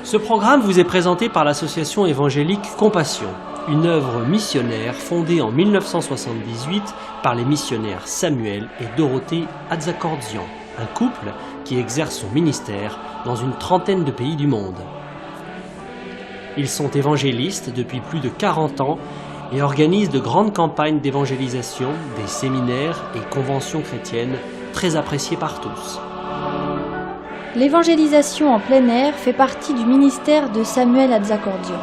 Ce programme vous est présenté par l'association évangélique Compassion, une œuvre missionnaire fondée en 1978 par les missionnaires Samuel et Dorothée Atzakordzian, un couple qui exerce son ministère dans une trentaine de pays du monde. Ils sont évangélistes depuis plus de 40 ans et organisent de grandes campagnes d'évangélisation, des séminaires et conventions chrétiennes très appréciées par tous. L'évangélisation en plein air fait partie du ministère de Samuel Atzakordzian.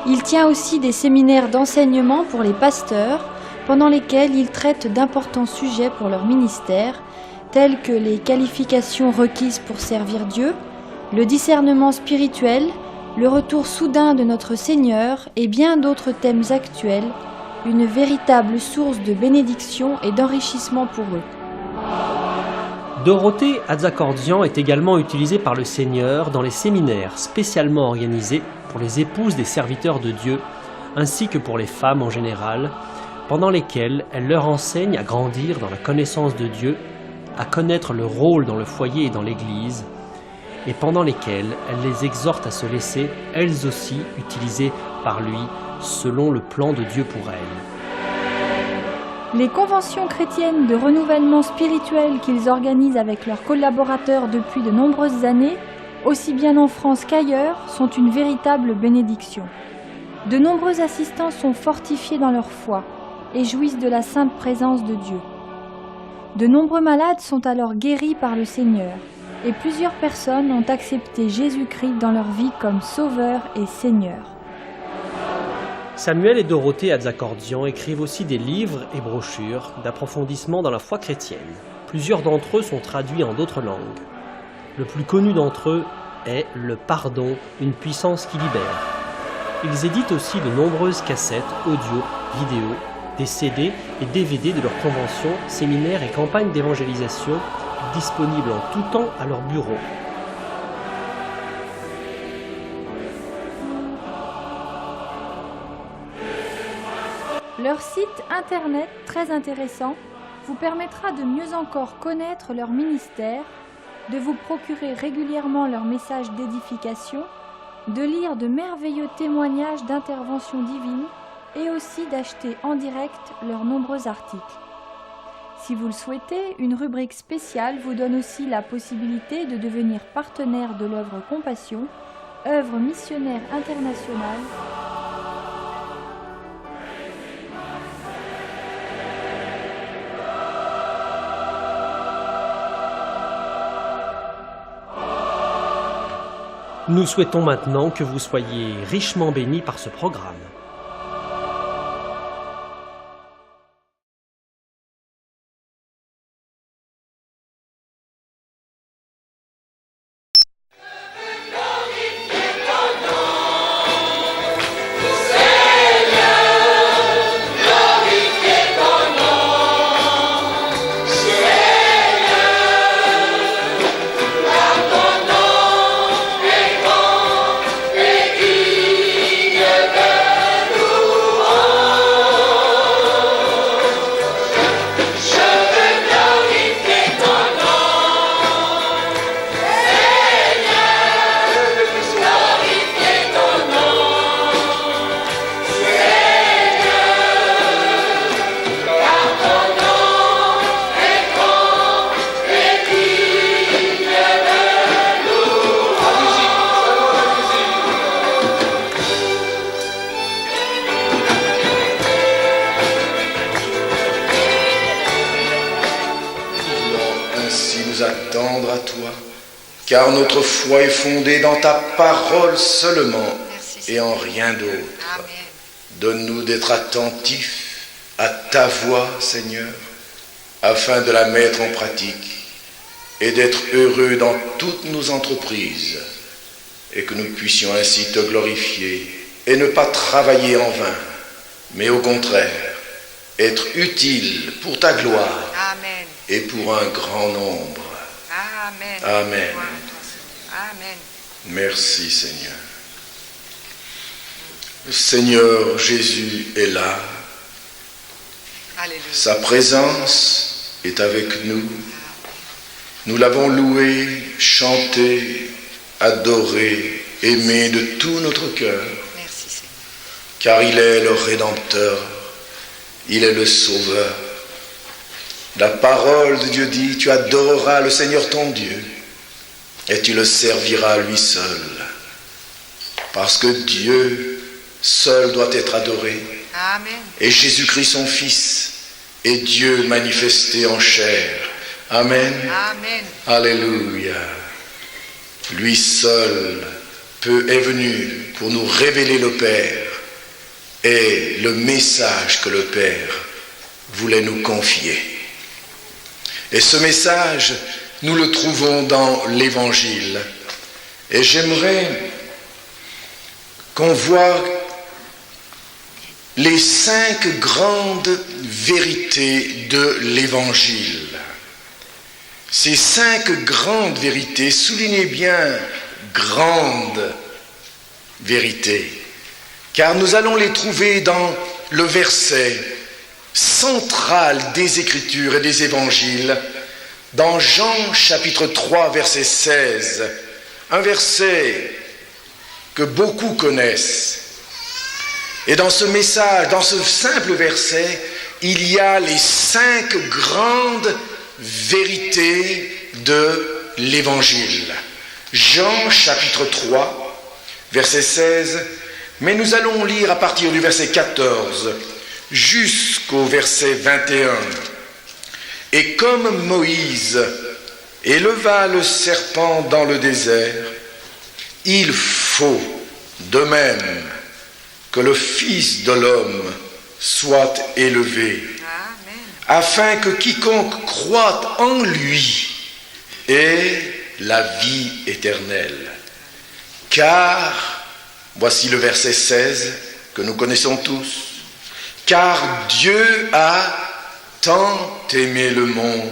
Il tient aussi des séminaires d'enseignement pour les pasteurs, pendant lesquels il traite d'importants sujets pour leur ministère, tels que les qualifications requises pour servir Dieu, le discernement spirituel, le retour soudain de notre Seigneur et bien d'autres thèmes actuels, une véritable source de bénédiction et d'enrichissement pour eux. Dorothée Atzakordzian est également utilisée par le Seigneur dans les séminaires spécialement organisés pour les épouses des serviteurs de Dieu, ainsi que pour les femmes en général, pendant lesquels elle leur enseigne à grandir dans la connaissance de Dieu, à connaître le rôle dans le foyer et dans l'Église, et pendant lesquels elle les exhorte à se laisser, elles aussi, utiliser par lui, selon le plan de Dieu pour elles. Les conventions chrétiennes de renouvellement spirituel qu'ils organisent avec leurs collaborateurs depuis de nombreuses années, aussi bien en France qu'ailleurs, sont une véritable bénédiction. De nombreux assistants sont fortifiés dans leur foi et jouissent de la sainte présence de Dieu. De nombreux malades sont alors guéris par le Seigneur et plusieurs personnes ont accepté Jésus-Christ dans leur vie comme Sauveur et Seigneur. Samuel et Dorothée Atzakordzian écrivent aussi des livres et brochures d'approfondissement dans la foi chrétienne. Plusieurs d'entre eux sont traduits en d'autres langues. Le plus connu d'entre eux est « Le pardon, une puissance qui libère ». Ils éditent aussi de nombreuses cassettes, audio, vidéo, des CD et DVD de leurs conventions, séminaires et campagnes d'évangélisation disponibles en tout temps à leur bureau. Leur site internet, très intéressant, vous permettra de mieux encore connaître leur ministère, de vous procurer régulièrement leurs messages d'édification, de lire de merveilleux témoignages d'intervention divine et aussi d'acheter en direct leurs nombreux articles. Si vous le souhaitez, une rubrique spéciale vous donne aussi la possibilité de devenir partenaire de l'œuvre Compassion, œuvre missionnaire internationale. Nous souhaitons maintenant que vous soyez richement bénis par ce programme. Attendre à toi, car notre foi est fondée dans ta parole seulement. Merci, et en rien d'autre. Donne-nous d'être attentifs à ta voix, Seigneur, afin de la mettre en pratique et d'être heureux dans toutes nos entreprises, et que nous puissions ainsi te glorifier et ne pas travailler en vain, mais au contraire, être utiles pour ta gloire. Amen. Et pour un grand nombre. Amen. Amen. Amen. Merci, Seigneur. Le Seigneur Jésus est là. Alléluia. Sa présence est avec nous. Nous l'avons loué, chanté, adoré, aimé de tout notre cœur. Merci Seigneur. Car il est le Rédempteur, il est le Sauveur. La parole de Dieu dit, tu adoreras le Seigneur ton Dieu et tu le serviras lui seul. Parce que Dieu seul doit être adoré. Amen. Et Jésus-Christ son Fils est Dieu manifesté en chair. Amen. Amen. Alléluia. Lui seul est venu pour nous révéler le Père et le message que le Père voulait nous confier. Et ce message, nous le trouvons dans l'Évangile. Et j'aimerais qu'on voit les 5 grandes vérités de l'Évangile. Ces 5 grandes vérités, soulignez bien, grandes vérités, car nous allons les trouver dans le verset central des Écritures et des Évangiles, dans Jean chapitre 3, verset 16, un verset que beaucoup connaissent. Et dans ce message, dans ce simple verset, il y a les 5 grandes vérités de l'Évangile. Jean chapitre 3, verset 16, mais nous allons lire à partir du verset 14 jusqu'au verset 21. Et comme Moïse éleva le serpent dans le désert, il faut de même que le Fils de l'homme soit élevé, Amen. afin que quiconque croit en lui ait la vie éternelle. Car, voici le verset 16 que nous connaissons tous, car Dieu a tant aimé le monde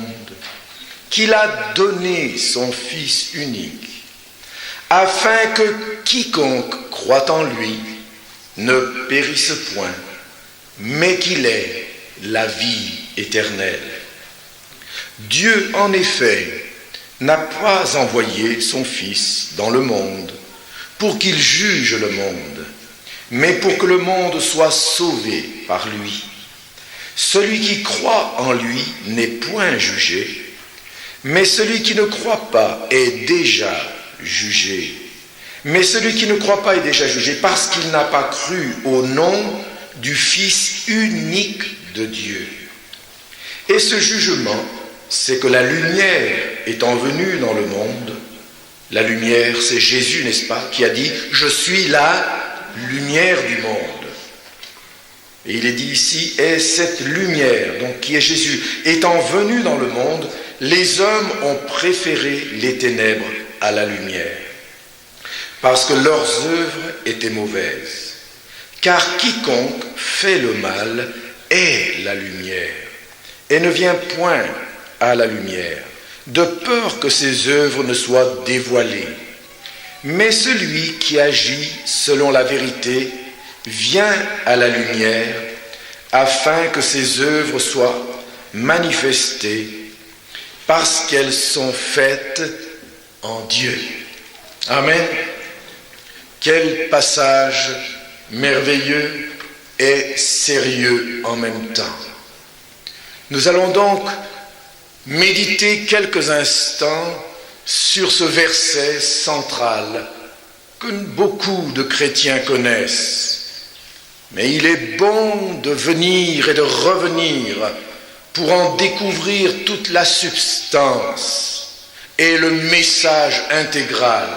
qu'il a donné son Fils unique, afin que quiconque croit en lui ne périsse point, mais qu'il ait la vie éternelle. Dieu, en effet, n'a pas envoyé son Fils dans le monde pour qu'il juge le monde, mais pour que le monde soit sauvé par lui. Celui qui croit en lui n'est point jugé, mais celui qui ne croit pas est déjà jugé. Mais celui qui ne croit pas est déjà jugé parce qu'il n'a pas cru au nom du Fils unique de Dieu. Et ce jugement, c'est que la lumière étant venue dans le monde, la lumière, c'est Jésus, n'est-ce pas, qui a dit « Je suis la lumière du monde ». Et il est dit ici, et cette lumière, donc qui est Jésus, étant venue dans le monde, les hommes ont préféré les ténèbres à la lumière, parce que leurs œuvres étaient mauvaises. Car quiconque fait le mal est la lumière, et ne vient point à la lumière, de peur que ses œuvres ne soient dévoilées. Mais celui qui agit selon la vérité vient à la lumière, afin que ses œuvres soient manifestées, parce qu'elles sont faites en Dieu. Amen. Quel passage merveilleux et sérieux en même temps. Nous allons donc méditer quelques instants sur ce verset central que beaucoup de chrétiens connaissent. Mais il est bon de venir et de revenir pour en découvrir toute la substance et le message intégral.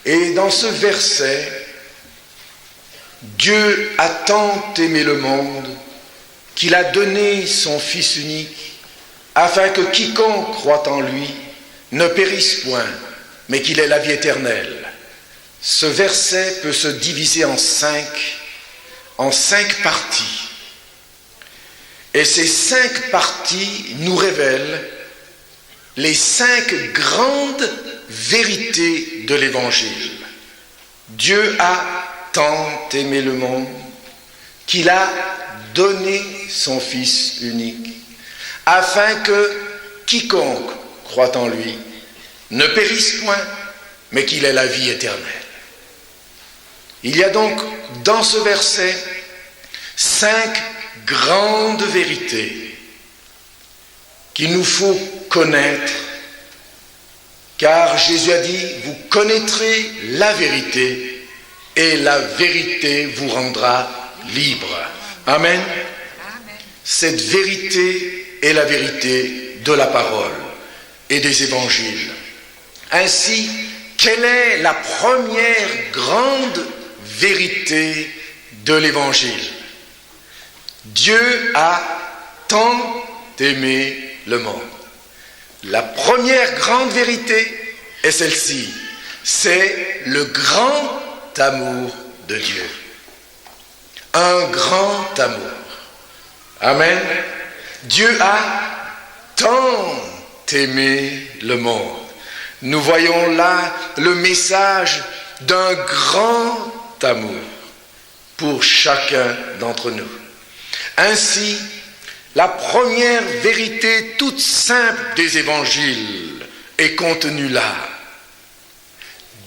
Et dans ce verset, Dieu a tant aimé le monde qu'il a donné son Fils unique, afin que quiconque croit en lui ne périsse point, mais qu'il ait la vie éternelle. Ce verset peut se diviser en cinq parties. Et ces 5 parties nous révèlent les 5 grandes vérités de l'Évangile. Dieu a tant aimé le monde qu'il a donné son Fils unique, afin que quiconque croit en lui ne périsse point, mais qu'il ait la vie éternelle. Il y a donc dans ce verset 5 grandes vérités qu'il nous faut connaître, car Jésus a dit, vous connaîtrez la vérité et la vérité vous rendra libre. Amen. Cette vérité est la vérité de la parole et des évangiles. Ainsi, quelle est la première grande vérité de l'évangile? Dieu a tant aimé le monde. La première grande vérité est celle-ci, c'est le grand amour de Dieu. Un grand amour. Amen. Dieu a tant aimé le monde. Nous voyons là le message d'un grand amour pour chacun d'entre nous. Ainsi, la première vérité toute simple des évangiles est contenue là.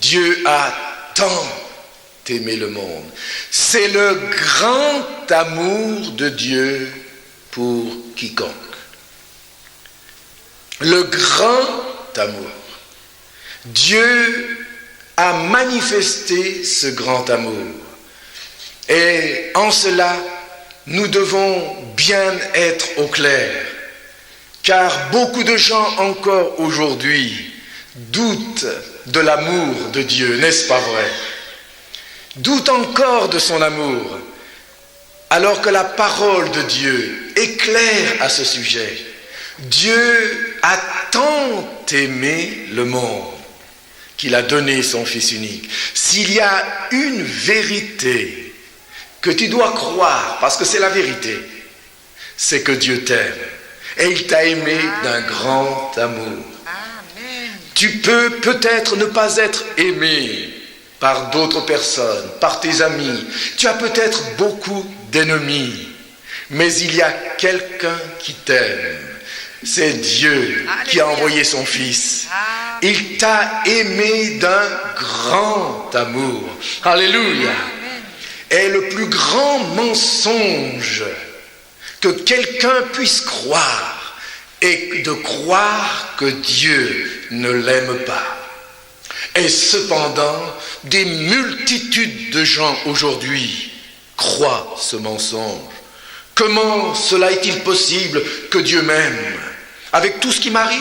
Dieu a tant aimé le monde. C'est le grand amour de Dieu pour quiconque. Le grand amour. Dieu a manifesté ce grand amour. Et en cela, nous devons bien être au clair, car beaucoup de gens encore aujourd'hui doutent de l'amour de Dieu, n'est-ce pas vrai? Doutent encore de son amour, alors que la parole de Dieu est claire à ce sujet. Dieu a tant aimé le monde qu'il a donné son Fils unique. S'il y a une vérité que tu dois croire, parce que c'est la vérité, c'est que Dieu t'aime. Et il t'a aimé d'un grand amour. Tu peux peut-être ne pas être aimé par d'autres personnes, par tes amis. Tu as peut-être beaucoup d'ennemis, mais il y a quelqu'un qui t'aime. C'est Dieu qui a envoyé son Fils. Il t'a aimé d'un grand amour. Alléluia. Et le plus grand mensonge que quelqu'un puisse croire est de croire que Dieu ne l'aime pas. Et cependant, des multitudes de gens aujourd'hui croient ce mensonge. Comment cela est-il possible que Dieu m'aime? Avec tout ce qui m'arrive,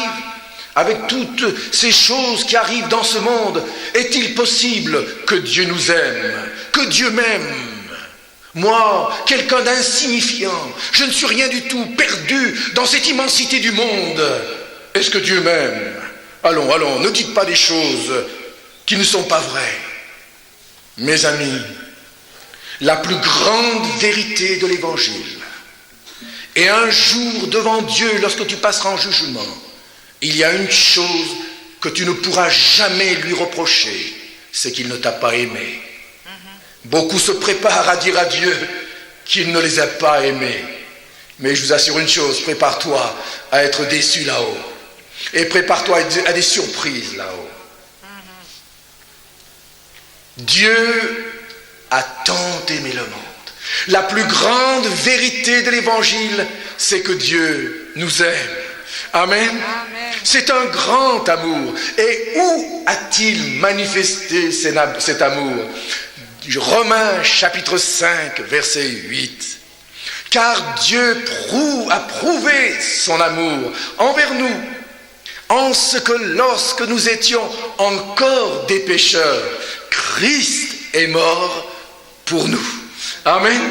avec toutes ces choses qui arrivent dans ce monde, est-il possible que Dieu nous aime, que Dieu m'aime? Moi, quelqu'un d'insignifiant, je ne suis rien du tout, perdu dans cette immensité du monde. Est-ce que Dieu m'aime? Allons, ne dites pas des choses qui ne sont pas vraies. Mes amis, la plus grande vérité de l'Évangile, et un jour devant Dieu, lorsque tu passeras en jugement, il y a une chose que tu ne pourras jamais lui reprocher, c'est qu'il ne t'a pas aimé. Beaucoup se préparent à dire à Dieu qu'il ne les a pas aimés. Mais je vous assure une chose, prépare-toi à être déçu là-haut. Et prépare-toi à des surprises là-haut. Dieu a tant aimé le monde. La plus grande vérité de l'Évangile, c'est que Dieu nous aime. Amen. C'est un grand amour. Et où a-t-il manifesté cet amour? Romains chapitre 5, verset 8. Car Dieu a prouvé son amour envers nous, en ce que lorsque nous étions encore des pécheurs, Christ est mort pour nous. Amen.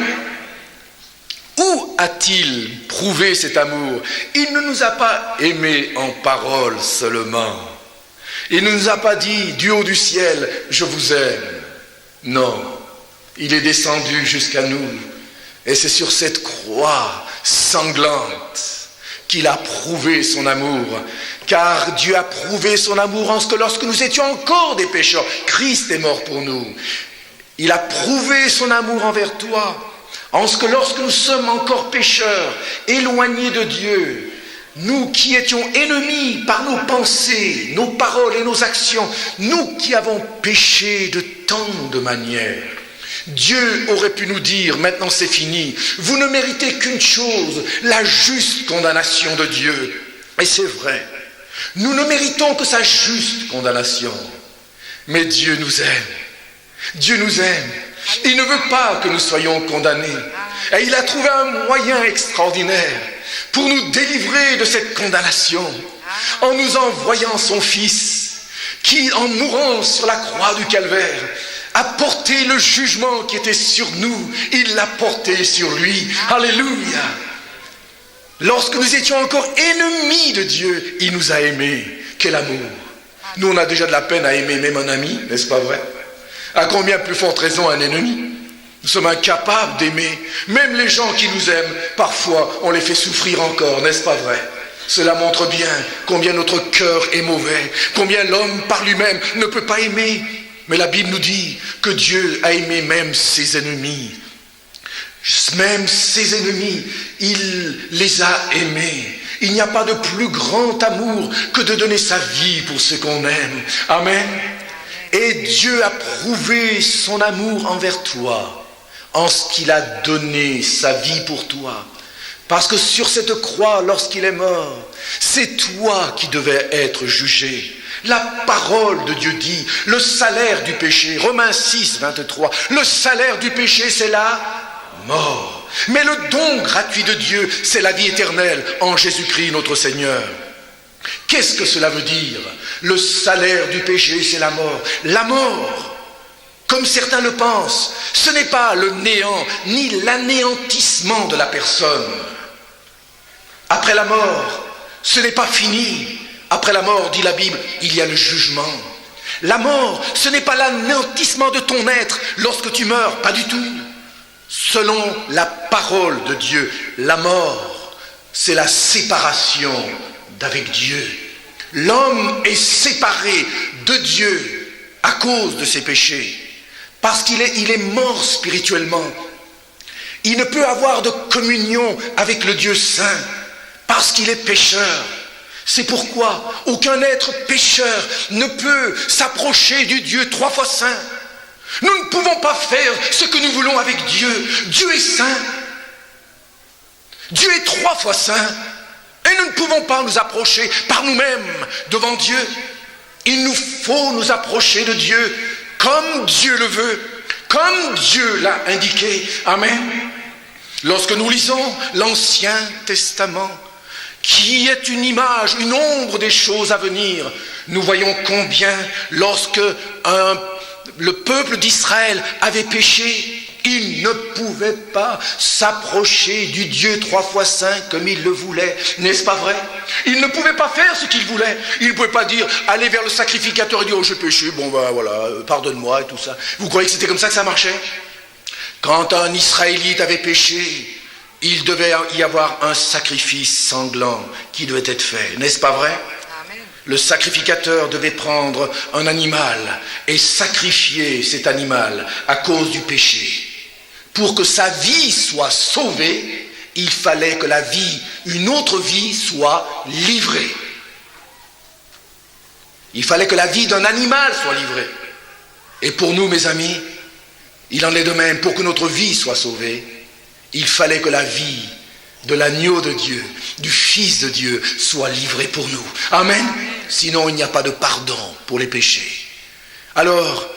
Où a-t-il prouvé cet amour? Il ne nous a pas aimés en parole seulement. Il ne nous a pas dit du haut du ciel, je vous aime. Non, il est descendu jusqu'à nous. Et c'est sur cette croix sanglante qu'il a prouvé son amour. Car Dieu a prouvé son amour en ce que lorsque nous étions encore des pécheurs, Christ est mort pour nous. Il a prouvé son amour envers toi, en ce que lorsque nous sommes encore pécheurs, éloignés de Dieu, nous qui étions ennemis par nos pensées, nos paroles et nos actions, nous qui avons péché de tant de manières, Dieu aurait pu nous dire, maintenant c'est fini, vous ne méritez qu'une chose, la juste condamnation de Dieu. Et c'est vrai, nous ne méritons que sa juste condamnation. Mais Dieu nous aime. Dieu nous aime. Il ne veut pas que nous soyons condamnés. Et il a trouvé un moyen extraordinaire pour nous délivrer de cette condamnation en nous envoyant son Fils qui, en mourant sur la croix du Calvaire, a porté le jugement qui était sur nous. Il l'a porté sur lui. Alléluia. Lorsque nous étions encore ennemis de Dieu, il nous a aimés. Quel amour. Nous, on a déjà de la peine à aimer même un ami, n'est-ce pas vrai? À combien plus forte raison un ennemi? Nous sommes incapables d'aimer. Même les gens qui nous aiment, parfois, on les fait souffrir encore, n'est-ce pas vrai? Cela montre bien combien notre cœur est mauvais, combien l'homme par lui-même ne peut pas aimer. Mais la Bible nous dit que Dieu a aimé même ses ennemis. Même ses ennemis, il les a aimés. Il n'y a pas de plus grand amour que de donner sa vie pour ceux qu'on aime. Amen. Et Dieu a prouvé son amour envers toi en ce qu'il a donné sa vie pour toi. Parce que sur cette croix, lorsqu'il est mort, c'est toi qui devais être jugé. La parole de Dieu dit, le salaire du péché, Romains 6, 23, le salaire du péché, c'est la mort. Mais le don gratuit de Dieu, c'est la vie éternelle en Jésus-Christ notre Seigneur. Qu'est-ce que cela veut dire? Le salaire du péché, c'est la mort. La mort, comme certains le pensent, ce n'est pas le néant, ni l'anéantissement de la personne. Après la mort, ce n'est pas fini. Après la mort, dit la Bible, il y a le jugement. La mort, ce n'est pas l'anéantissement de ton être lorsque tu meurs, pas du tout. Selon la parole de Dieu, la mort, c'est la séparation d'avec Dieu. L'homme est séparé de Dieu à cause de ses péchés, parce qu'il est mort spirituellement. Il ne peut avoir de communion avec le Dieu saint, parce qu'il est pécheur. C'est pourquoi aucun être pécheur ne peut s'approcher du Dieu 3 fois saint. Nous ne pouvons pas faire ce que nous voulons avec Dieu. Dieu est saint. Dieu est 3 fois saint. Et nous ne pouvons pas nous approcher par nous-mêmes devant Dieu. Il nous faut nous approcher de Dieu comme Dieu le veut, comme Dieu l'a indiqué. Amen. Lorsque nous lisons l'Ancien Testament, qui est une image, une ombre des choses à venir, nous voyons combien, lorsque le peuple d'Israël avait péché, il ne pouvait pas s'approcher du Dieu 3 fois saint comme il le voulait, n'est-ce pas vrai? Il ne pouvait pas faire ce qu'il voulait. Il ne pouvait pas dire, aller vers le sacrificateur et dire, oh j'ai péché, bon ben voilà, pardonne-moi et tout ça. Vous croyez que c'était comme ça que ça marchait? Quand un Israélite avait péché, il devait y avoir un sacrifice sanglant qui devait être fait, n'est-ce pas vrai? Amen. Le sacrificateur devait prendre un animal et sacrifier cet animal à cause du péché. Pour que sa vie soit sauvée, il fallait que une autre vie soit livrée. Il fallait que la vie d'un animal soit livrée. Et pour nous, mes amis, il en est de même. Pour que notre vie soit sauvée, il fallait que la vie de l'agneau de Dieu, du Fils de Dieu, soit livrée pour nous. Amen. Sinon, il n'y a pas de pardon pour les péchés. Alors,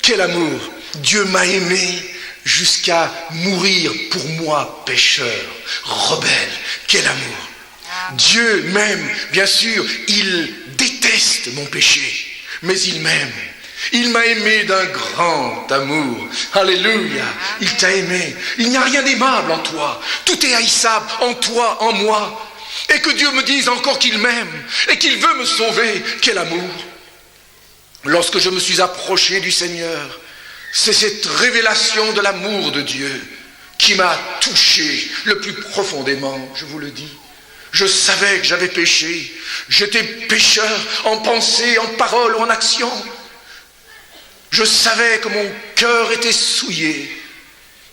quel amour! Dieu m'a aimé jusqu'à mourir pour moi, pécheur, rebelle. Quel amour! Dieu m'aime, bien sûr, il déteste mon péché, mais il m'aime. Il m'a aimé d'un grand amour. Alléluia. Il t'a aimé. Il n'y a rien d'aimable en toi. Tout est haïssable en toi, en moi. Et que Dieu me dise encore qu'il m'aime et qu'il veut me sauver. Quel amour! Lorsque je me suis approché du Seigneur, c'est cette révélation de l'amour de Dieu qui m'a touché le plus profondément, je vous le dis. Je savais que j'avais péché. J'étais pécheur en pensée, en parole ou en action. Je savais que mon cœur était souillé.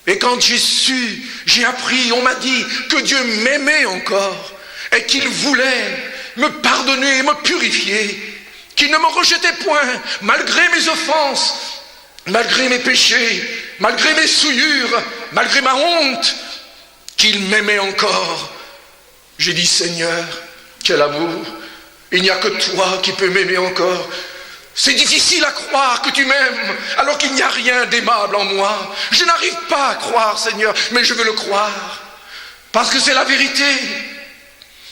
Et quand j'ai appris, on m'a dit que Dieu m'aimait encore et qu'il voulait me pardonner, me purifier, qu'il ne me rejetait point malgré mes offenses, malgré mes péchés. malgré mes souillures, malgré ma honte, qu'il m'aimait encore. J'ai dit, Seigneur, quel amour, il n'y a que toi qui peux m'aimer encore. C'est difficile à croire que tu m'aimes alors qu'il n'y a rien d'aimable en moi. Je n'arrive pas à croire, Seigneur, mais je veux le croire parce que c'est la vérité.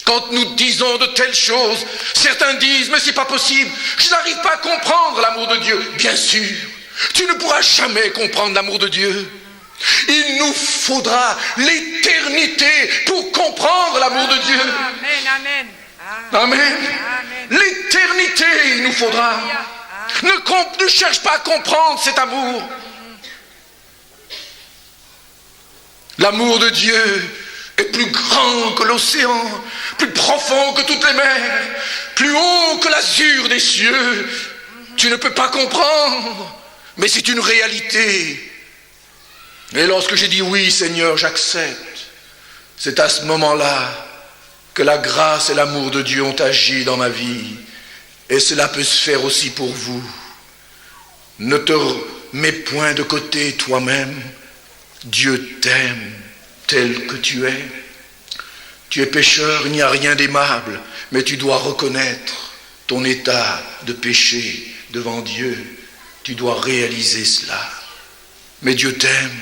Quand nous disons de telles choses, certains disent, mais c'est pas possible, je n'arrive pas à comprendre l'amour de Dieu. Bien sûr, tu ne pourras jamais comprendre l'amour de Dieu. Il nous faudra l'éternité pour comprendre l'amour de Dieu. Amen, amen. Amen. L'éternité, il nous faudra. Ne cherche pas à comprendre cet amour. L'amour de Dieu est plus grand que l'océan, plus profond que toutes les mers, plus haut que l'azur des cieux. Tu ne peux pas comprendre, mais c'est une réalité. Et lorsque j'ai dit oui, Seigneur, j'accepte, c'est à ce moment-là que la grâce et l'amour de Dieu ont agi dans ma vie. Et cela peut se faire aussi pour vous. Ne te mets point de côté toi-même. Dieu t'aime tel que tu es. Tu es pécheur, il n'y a rien d'aimable, mais tu dois reconnaître ton état de péché devant Dieu. Tu dois réaliser cela. Mais Dieu t'aime.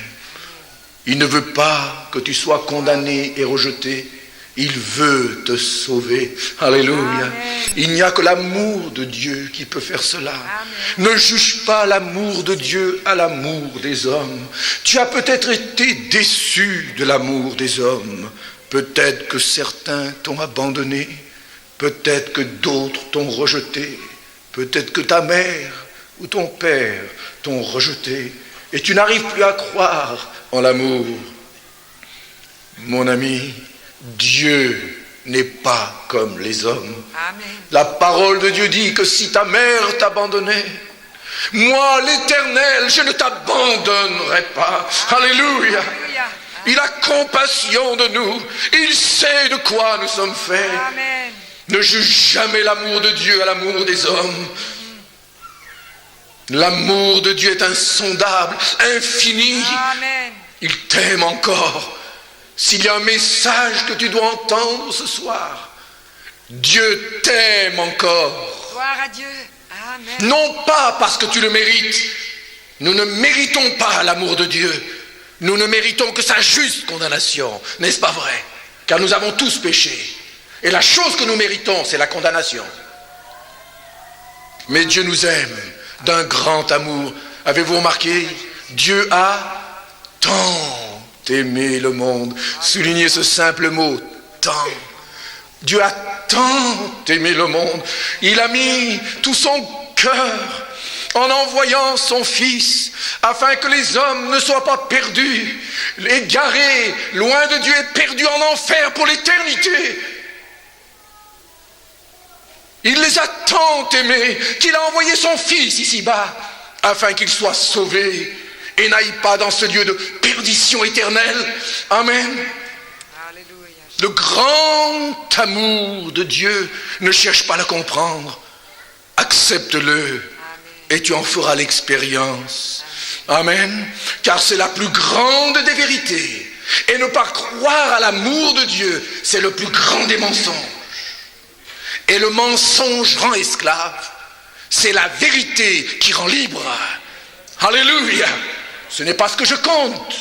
Il ne veut pas que tu sois condamné et rejeté. Il veut te sauver. Alléluia. Amen. Il n'y a que l'amour de Dieu qui peut faire cela. Amen. Ne juge pas l'amour de Dieu à l'amour des hommes. Tu as peut-être été déçu de l'amour des hommes. Peut-être que certains t'ont abandonné. Peut-être que d'autres t'ont rejeté. Peut-être que ta mère ou ton père t'ont rejeté. Et tu n'arrives plus à croire en l'amour. Mon ami, Dieu n'est pas comme les hommes. Amen. La parole de Dieu dit que si ta mère t'abandonnait, moi, l'Éternel, je ne t'abandonnerai pas. Alléluia. Alléluia. Il a compassion de nous. Il sait de quoi nous sommes faits. Amen. Ne juge jamais l'amour de Dieu à l'amour des hommes. L'amour de Dieu est insondable, infini. Amen. Il t'aime encore. S'il y a un message que tu dois entendre ce soir, Dieu t'aime encore. Gloire à Dieu. Amen. Non pas parce que tu le mérites. Nous ne méritons pas l'amour de Dieu. Nous ne méritons que sa juste condamnation. N'est-ce pas vrai? Car nous avons tous péché. Et la chose que nous méritons, c'est la condamnation. Mais Dieu nous aime d'un grand amour. Avez-vous remarqué? Dieu a tant aimé le monde. Soulignez ce simple mot, tant. Dieu a tant aimé le monde. Il a mis tout son cœur en envoyant son Fils, afin que les hommes ne soient pas perdus, égarés, loin de Dieu et perdus en enfer pour l'éternité. Il les a tant aimés qu'il a envoyé son Fils ici-bas, afin qu'ils soient sauvés et n'aillent pas dans ce lieu de perdition éternelle. Amen. Alléluia. Le grand amour de Dieu, ne cherche pas à le comprendre. Accepte-le et tu en feras l'expérience. Amen. Car c'est la plus grande des vérités. Et ne pas croire à l'amour de Dieu, c'est le plus grand des mensonges. Et le mensonge rend esclave. C'est la vérité qui rend libre. Alléluia. Ce n'est pas ce que je compte,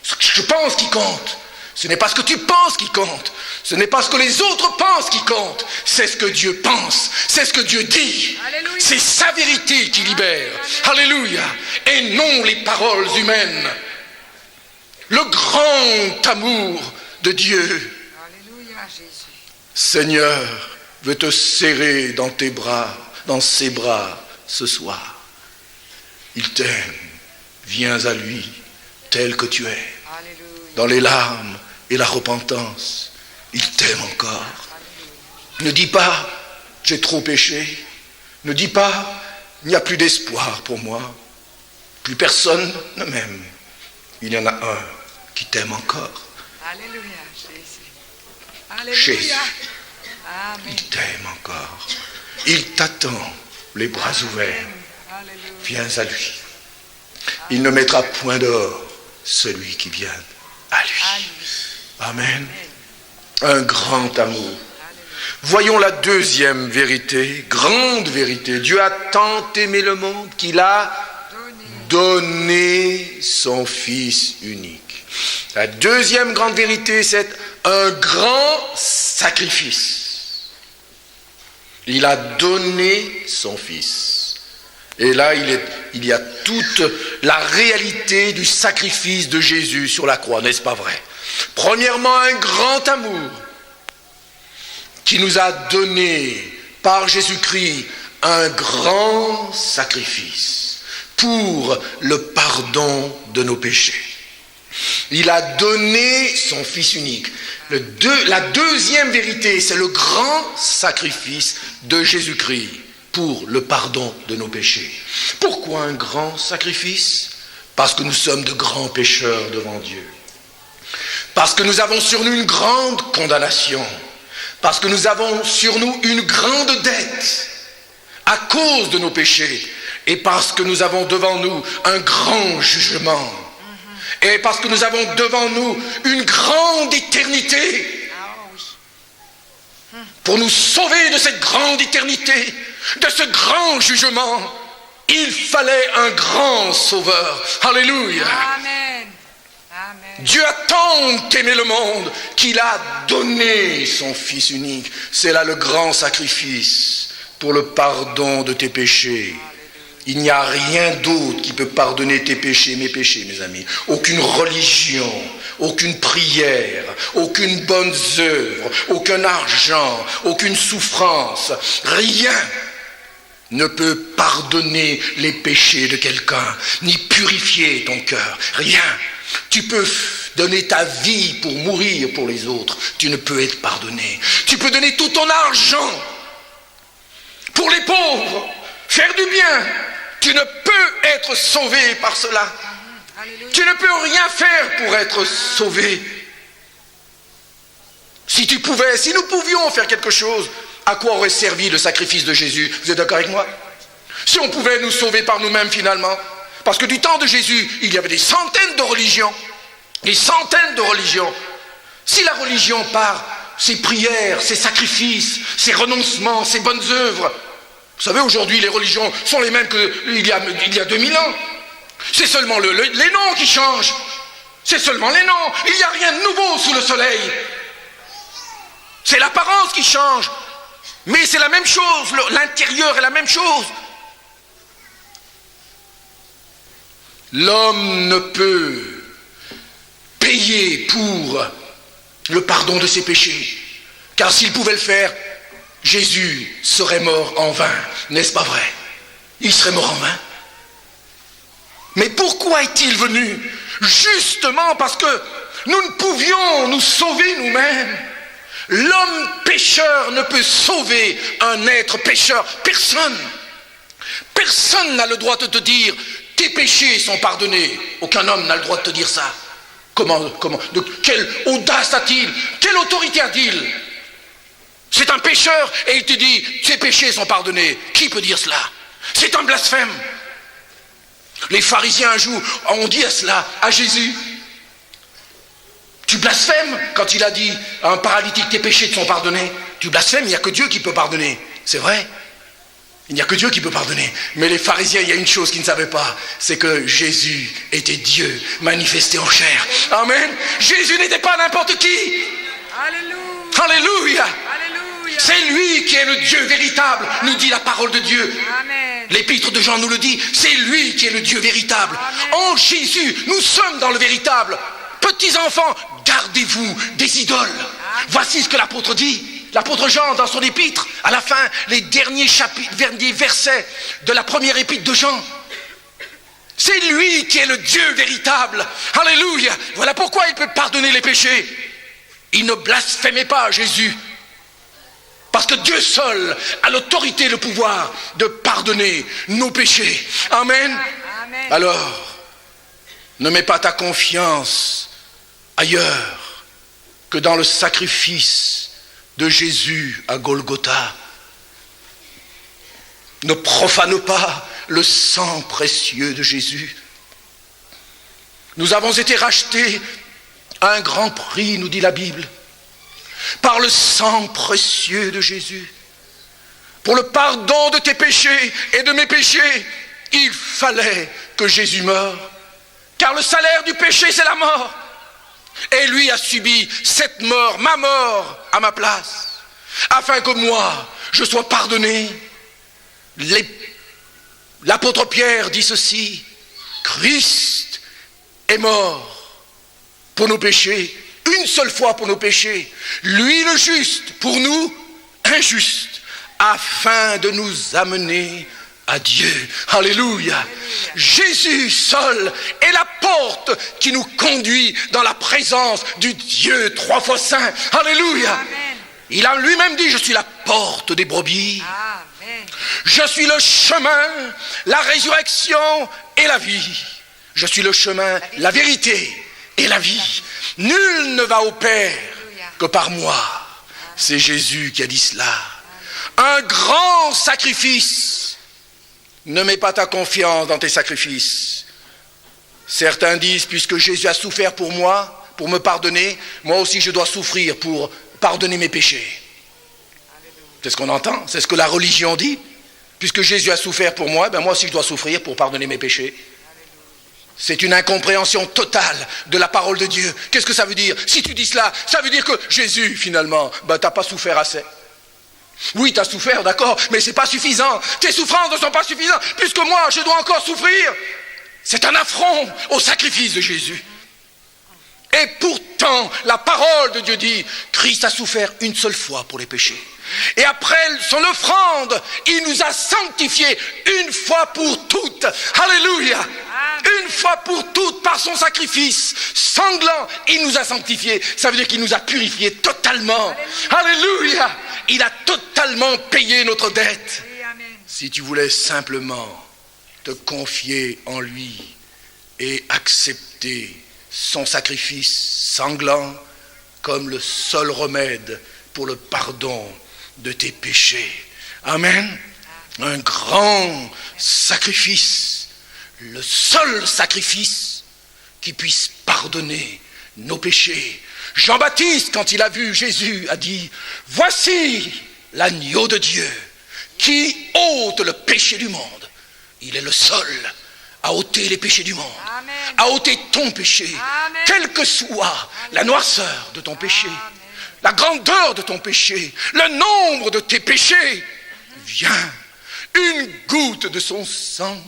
ce que je pense qui compte. Ce n'est pas ce que tu penses qui compte. Ce n'est pas ce que les autres pensent qui compte. C'est ce que Dieu pense. C'est ce que Dieu dit. Alléluia. C'est sa vérité qui libère. Alléluia. Et non les paroles humaines. Le grand amour de Dieu. Alléluia, Jésus. Seigneur veut te serrer dans tes bras, dans ses bras ce soir. Il t'aime. Viens à lui tel que tu es. Alléluia. Dans les larmes et la repentance, il t'aime encore. Alléluia. Ne dis pas, j'ai trop péché. Ne dis pas, il n'y a plus d'espoir pour moi. Plus personne ne m'aime. Il y en a un qui t'aime encore. Alléluia, Jésus. Alléluia. Jésus. Amen. Il t'aime encore. Il t'attend, les bras ouverts. Alléluia. Viens à lui. Il ne mettra point dehors celui qui vient à lui. Amen. Un grand amour. Voyons la deuxième vérité, grande vérité. Dieu a tant aimé le monde qu'il a donné son Fils unique. La deuxième grande vérité, c'est un grand sacrifice. Il a donné son Fils. Et là, il y a toute la réalité du sacrifice de Jésus sur la croix, n'est-ce pas vrai? Premièrement, un grand amour qui nous a donné par Jésus-Christ un grand sacrifice pour le pardon de nos péchés. Il a donné son Fils unique. La deuxième vérité, c'est le grand sacrifice de Jésus-Christ pour le pardon de nos péchés. Pourquoi un grand sacrifice? Parce que nous sommes de grands pécheurs devant Dieu. Parce que nous avons sur nous une grande condamnation. Parce que nous avons sur nous une grande dette à cause de nos péchés. Et parce que nous avons devant nous un grand jugement. Et parce que nous avons devant nous une grande éternité. Pour nous sauver de cette grande éternité, de ce grand jugement, il fallait un grand sauveur. Alléluia. Amen. Amen. Dieu a tant aimé le monde qu'il a donné son Fils unique. C'est là le grand sacrifice pour le pardon de tes péchés. Il n'y a rien d'autre qui peut pardonner tes péchés, mes péchés, mes amis. Aucune religion, aucune prière, aucune bonne œuvre, aucun argent, aucune souffrance. Rien ne peut pardonner les péchés de quelqu'un, ni purifier ton cœur. Rien. Tu peux donner ta vie pour mourir pour les autres. Tu ne peux être pardonné. Tu peux donner tout ton argent pour les pauvres, faire du bien. Tu ne peux être sauvé par cela. Tu ne peux rien faire pour être sauvé. Si nous pouvions faire quelque chose, à quoi aurait servi le sacrifice de Jésus? Vous êtes d'accord avec moi? Si on pouvait nous sauver par nous-mêmes finalement. Parce que du temps de Jésus, il y avait des centaines de religions. Des centaines de religions. Si la religion par ses prières, ses sacrifices, ses renoncements, ses bonnes œuvres, vous savez, aujourd'hui, les religions sont les mêmes qu'il y a 2000 ans. C'est seulement les noms qui changent. C'est seulement les noms. Il n'y a rien de nouveau sous le soleil. C'est l'apparence qui change. Mais c'est la même chose. L'intérieur est la même chose. L'homme ne peut payer pour le pardon de ses péchés. Car s'il pouvait le faire, Jésus serait mort en vain, n'est-ce pas vrai? Il serait mort en vain. Mais pourquoi est-il venu? Justement parce que nous ne pouvions nous sauver nous-mêmes. L'homme pécheur ne peut sauver un être pécheur. Personne. Personne n'a le droit de te dire tes péchés sont pardonnés. Aucun homme n'a le droit de te dire ça. De quelle audace a-t-il? Quelle autorité a-t-il? C'est un pécheur et il te dit tes péchés sont pardonnés. Qui peut dire cela? C'est un blasphème. Les pharisiens un jour ont dit cela à Jésus. Tu blasphèmes quand il a dit à un paralytique tes péchés te sont pardonnés. Tu blasphèmes, il n'y a que Dieu qui peut pardonner. C'est vrai. Il n'y a que Dieu qui peut pardonner. Mais les pharisiens, il y a une chose qu'ils ne savaient pas, c'est que Jésus était Dieu manifesté en chair. Amen. Jésus n'était pas n'importe qui. Alléluia. Alléluia. Alléluia. C'est lui qui est le Dieu véritable, nous dit la parole de Dieu. Amen. L'épître de Jean nous le dit, c'est lui qui est le Dieu véritable. Amen. En Jésus, nous sommes dans le véritable. Petits enfants, gardez-vous des idoles. Amen. Voici ce que l'apôtre dit. L'apôtre Jean, dans son épître, à la fin, les derniers versets de la première épître de Jean. C'est lui qui est le Dieu véritable. Alléluia. Voilà pourquoi il peut pardonner les péchés. Il ne blasphémait pas Jésus. Parce que Dieu seul a l'autorité et le pouvoir de pardonner nos péchés. Amen. Amen. Alors, ne mets pas ta confiance ailleurs que dans le sacrifice de Jésus à Golgotha. Ne profane pas le sang précieux de Jésus. Nous avons été rachetés à un grand prix, nous dit la Bible, par le sang précieux de Jésus. Pour le pardon de tes péchés et de mes péchés, il fallait que Jésus meure. Car le salaire du péché, c'est la mort. Et lui a subi cette mort, ma mort, à ma place, afin que moi, je sois pardonné. L'apôtre Pierre dit ceci: Christ est mort pour nos péchés, une seule fois pour nos péchés, lui le juste pour nous injustes, afin de nous amener à Dieu. Alléluia. Jésus seul est la porte qui nous conduit dans la présence du Dieu trois fois saint. Alléluia. Amen. Il a lui-même dit: je suis la porte des brebis. Amen. Je suis le chemin, la résurrection et la vie. Je suis le chemin, la vérité et la vie. Nul ne va au Père que par moi. C'est Jésus qui a dit cela. Un grand sacrifice. Ne mets pas ta confiance dans tes sacrifices. Certains disent: puisque Jésus a souffert pour moi, pour me pardonner, moi aussi je dois souffrir pour pardonner mes péchés. C'est ce qu'on entend, c'est ce que la religion dit. Puisque Jésus a souffert pour moi, ben moi aussi je dois souffrir pour pardonner mes péchés. C'est une incompréhension totale de la parole de Dieu. Qu'est-ce que ça veut dire? Si tu dis cela, ça veut dire que Jésus, finalement, ben t'as pas souffert assez. Oui, tu as souffert, d'accord, mais c'est pas suffisant. Tes souffrances ne sont pas suffisantes, puisque moi, je dois encore souffrir. C'est un affront au sacrifice de Jésus. Et pourtant, la parole de Dieu dit: Christ a souffert une seule fois pour les péchés. Et après son offrande, il nous a sanctifiés une fois pour toutes. Alléluia. Une fois pour toutes, par son sacrifice sanglant, il nous a sanctifiés. Ça veut dire qu'il nous a purifiés totalement. Alléluia. Il a totalement payé notre dette. Si tu voulais simplement te confier en lui et accepter son sacrifice sanglant comme le seul remède pour le pardon de tes péchés. Amen. Un grand sacrifice, le seul sacrifice qui puisse pardonner nos péchés. Jean-Baptiste, quand il a vu Jésus, a dit: voici l'agneau de Dieu qui ôte le péché du monde. Il est le seul à ôter les péchés du monde. Amen. À ôter ton péché. Amen. Quelle que soit la noirceur de ton péché, la grandeur de ton péché, le nombre de tes péchés, viens. Une goutte de son sang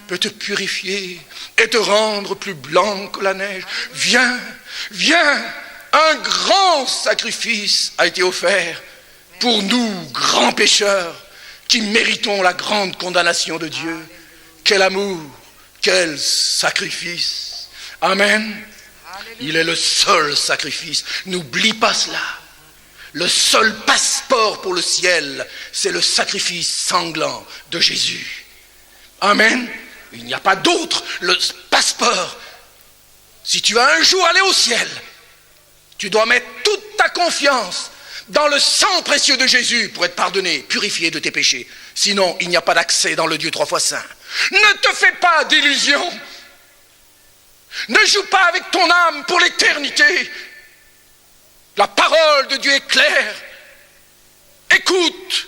peut te purifier et te rendre plus blanc que la neige. Viens, viens. Un grand sacrifice a été offert pour nous, grands pécheurs, qui méritons la grande condamnation de Dieu. Quel amour, quel sacrifice. Amen. Il est le seul sacrifice. N'oublie pas cela. Le seul passeport pour le ciel, c'est le sacrifice sanglant de Jésus. Amen. Il n'y a pas d'autre. Le passeport. Si tu veux un jour aller au ciel, tu dois mettre toute ta confiance dans le sang précieux de Jésus pour être pardonné, purifié de tes péchés. Sinon, il n'y a pas d'accès dans le Dieu trois fois saint. Ne te fais pas d'illusions. Ne joue pas avec ton âme pour l'éternité. La parole de Dieu est claire. Écoute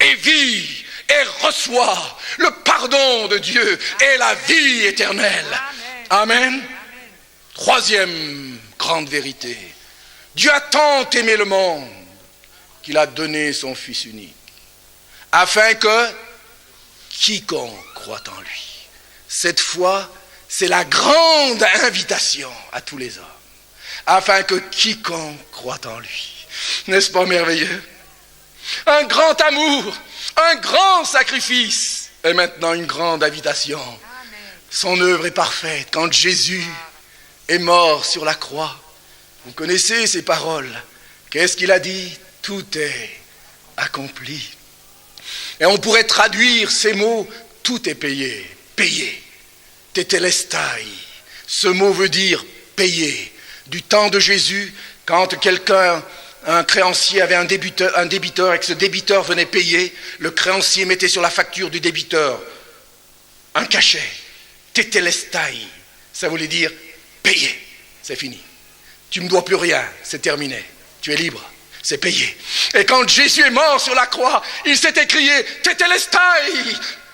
et vis et reçois le pardon de Dieu et la vie éternelle. Amen. Troisième grande vérité. Dieu a tant aimé le monde qu'il a donné son Fils unique, afin que quiconque croit en lui. Cette fois, c'est la grande invitation à tous les hommes, afin que quiconque croit en lui. N'est-ce pas merveilleux? Un grand amour, un grand sacrifice, et maintenant une grande invitation. Son œuvre est parfaite. Quand Jésus est mort sur la croix, vous connaissez ces paroles. Qu'est-ce qu'il a dit? Tout est accompli. Et on pourrait traduire ces mots: tout est payé. Payé. Tetelestai. Ce mot veut dire payer. Du temps de Jésus, quand un créancier avait un débiteur et que ce débiteur venait payer, le créancier mettait sur la facture du débiteur un cachet. Tetelestai. Ça voulait dire payé. C'est fini. Tu ne me dois plus rien. C'est terminé. Tu es libre. C'est payé. Et quand Jésus est mort sur la croix, il s'est écrié « Tetelestai ».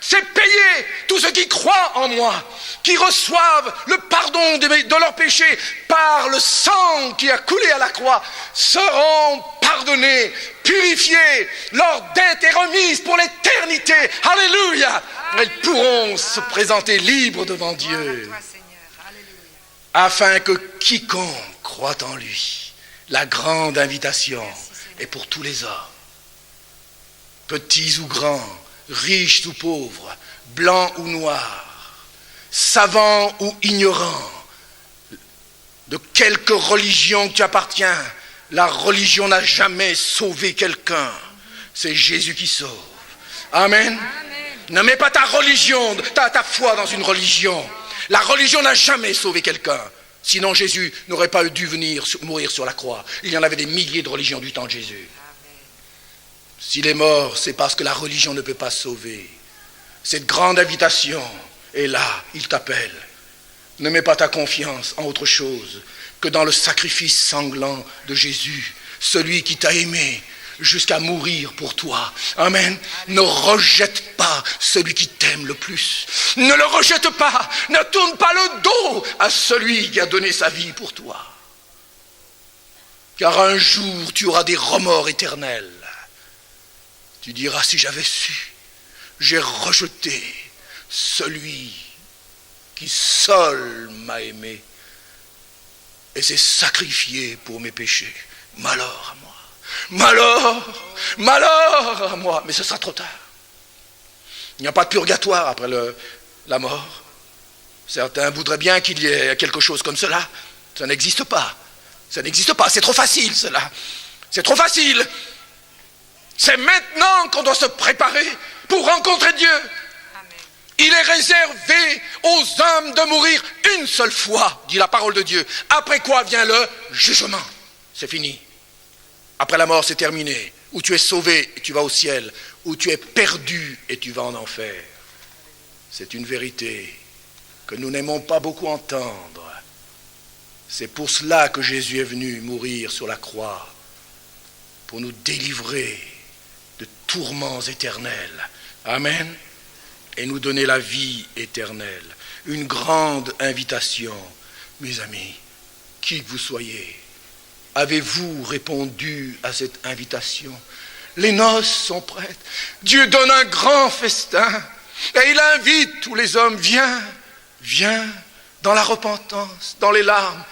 C'est payé. Tous ceux qui croient en moi, qui reçoivent le pardon de leurs péchés par le sang qui a coulé à la croix, seront pardonnés, purifiés, leur dette est remise pour l'éternité. Alléluia. Elles pourront se présenter libres devant Dieu, afin que quiconque croit en lui, la grande invitation est pour tous les hommes, petits ou grands, riches ou pauvres, blancs ou noirs, savants ou ignorants, de quelque religion tu appartiens, la religion n'a jamais sauvé quelqu'un. C'est Jésus qui sauve. Amen. Ne mets pas ta religion, ta foi dans une religion. La religion n'a jamais sauvé quelqu'un. Sinon Jésus n'aurait pas dû venir mourir sur la croix. Il y en avait des milliers de religions du temps de Jésus. S'il est mort, c'est parce que la religion ne peut pas sauver. Cette grande invitation est là, il t'appelle. Ne mets pas ta confiance en autre chose que dans le sacrifice sanglant de Jésus, celui qui t'a aimé jusqu'à mourir pour toi. Amen. Ne rejette pas celui qui t'aime le plus. Ne le rejette pas. Ne tourne pas le dos à celui qui a donné sa vie pour toi. Car un jour, tu auras des remords éternels. Tu diras, si j'avais su, j'ai rejeté celui qui seul m'a aimé et s'est sacrifié pour mes péchés. Malheur à moi. Malheur à moi. Mais ce sera trop tard. Il n'y a pas de purgatoire après la mort. Certains voudraient bien qu'il y ait quelque chose comme cela. Ça n'existe pas. Ça n'existe pas. C'est trop facile, cela. C'est trop facile. C'est maintenant qu'on doit se préparer pour rencontrer Dieu. Amen. Il est réservé aux hommes de mourir une seule fois, dit la parole de Dieu. Après quoi vient le jugement. C'est fini. Après la mort, c'est terminé. Ou tu es sauvé et tu vas au ciel, ou tu es perdu et tu vas en enfer. C'est une vérité que nous n'aimons pas beaucoup entendre. C'est pour cela que Jésus est venu mourir sur la croix, pour nous délivrer de tourments éternels. Amen. Et nous donner la vie éternelle. Une grande invitation. Mes amis, qui que vous soyez, avez-vous répondu à cette invitation? Les noces sont prêtes. Dieu donne un grand festin. Et il invite tous les hommes. Viens dans la repentance, dans les larmes.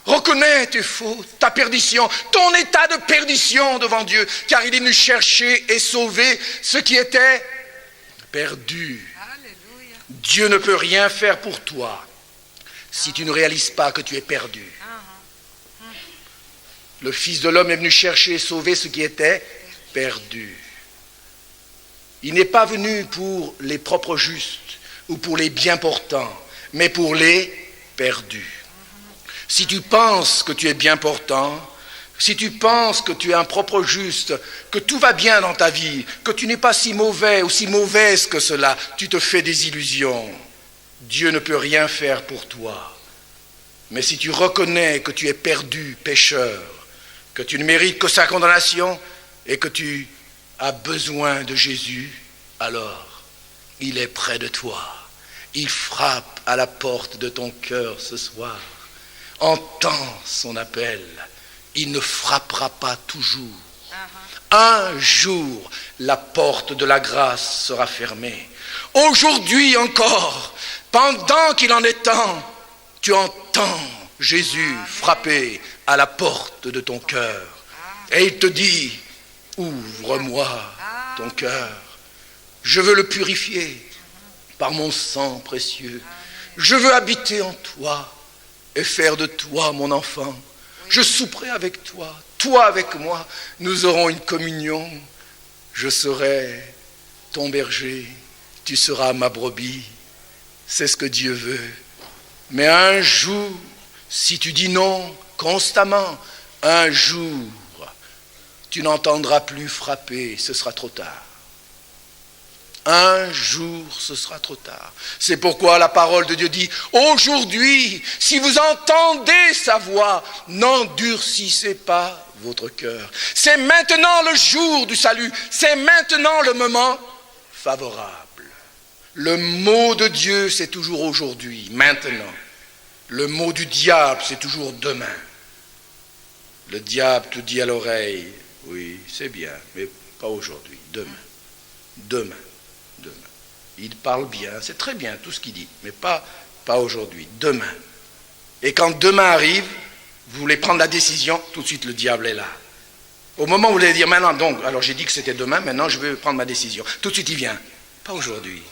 Reconnais tes fautes, ta perdition, ton état de perdition devant Dieu, car il est venu chercher et sauver ce qui était perdu. Alléluia. Dieu ne peut rien faire pour toi si tu ne réalises pas que tu es perdu. Le Fils de l'homme est venu chercher et sauver ce qui était perdu. Il n'est pas venu pour les propres justes ou pour les bien portants, mais pour les perdus. Si tu penses que tu es bien portant, si tu penses que tu es un propre juste, que tout va bien dans ta vie, que tu n'es pas si mauvais ou si mauvaise que cela, tu te fais des illusions. Dieu ne peut rien faire pour toi. Mais si tu reconnais que tu es perdu, pécheur, que tu ne mérites que sa condamnation et que tu as besoin de Jésus, alors il est près de toi. Il frappe à la porte de ton cœur ce soir. Entends son appel. Il ne frappera pas toujours. Un jour, la porte de la grâce sera fermée. Aujourd'hui encore, pendant qu'il en est temps, tu entends Jésus frapper à la porte de ton cœur. Et il te dit, ouvre-moi ton cœur. Je veux le purifier par mon sang précieux. Je veux habiter en toi et faire de toi mon enfant. Je souperai avec toi, toi avec moi. Nous aurons une communion. Je serai ton berger, tu seras ma brebis. C'est ce que Dieu veut. Mais un jour, si tu dis non constamment, un jour, tu n'entendras plus frapper, ce sera trop tard. Un jour, ce sera trop tard. C'est pourquoi la parole de Dieu dit, aujourd'hui, si vous entendez sa voix, n'endurcissez pas votre cœur. C'est maintenant le jour du salut. C'est maintenant le moment favorable. Le mot de Dieu, c'est toujours aujourd'hui, maintenant. Le mot du diable, c'est toujours demain. Le diable te dit à l'oreille, oui, c'est bien, mais pas aujourd'hui, demain. Demain. Il parle bien, c'est très bien tout ce qu'il dit, mais pas aujourd'hui, demain. Et quand demain arrive, vous voulez prendre la décision, tout de suite le diable est là. Au moment où vous voulez dire maintenant, donc, alors j'ai dit que c'était demain, maintenant je vais prendre ma décision. Tout de suite il vient, pas aujourd'hui.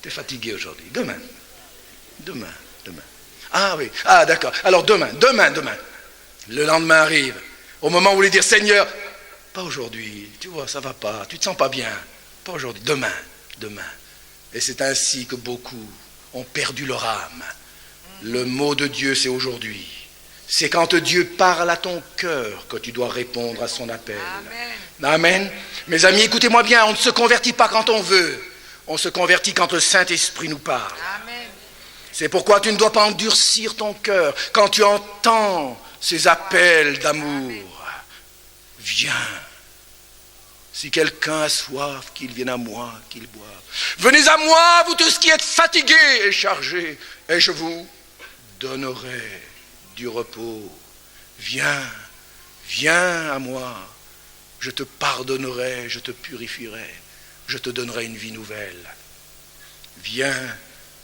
T'es fatigué aujourd'hui, demain. Ah oui, d'accord, alors demain. Le lendemain arrive, au moment où vous voulez dire Seigneur, pas aujourd'hui, tu vois, ça va pas, tu te sens pas bien, pas aujourd'hui, demain. Et c'est ainsi que beaucoup ont perdu leur âme. Le mot de Dieu, c'est aujourd'hui. C'est quand Dieu parle à ton cœur que tu dois répondre à son appel. Amen. Mes amis, écoutez-moi bien, on ne se convertit pas quand on veut. On se convertit quand le Saint-Esprit nous parle. Amen. C'est pourquoi tu ne dois pas endurcir ton cœur quand tu entends ces appels d'amour. Viens. Si quelqu'un a soif, qu'il vienne à moi, qu'il boive. Venez à moi, vous tous qui êtes fatigués et chargés, et je vous donnerai du repos. Viens à moi. Je te pardonnerai, je te purifierai, je te donnerai une vie nouvelle. Viens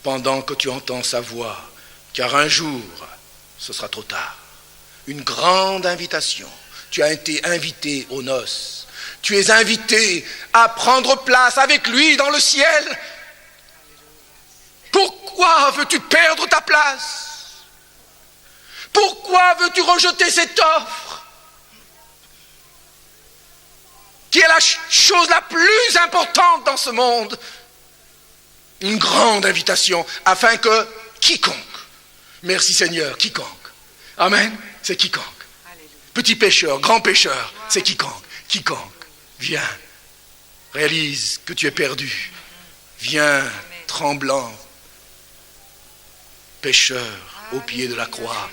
pendant que tu entends sa voix, car un jour, ce sera trop tard. Une grande invitation. Tu as été invité aux noces. Tu es invité à prendre place avec lui dans le ciel. Pourquoi veux-tu perdre ta place? Pourquoi veux-tu rejeter cette offre qui est la chose la plus importante dans ce monde? Une grande invitation afin que quiconque, merci Seigneur, quiconque, amen, c'est quiconque. Petit pécheur, grand pécheur, c'est quiconque. Viens, réalise que tu es perdu. Viens, tremblant, pécheur, au pied de la croix,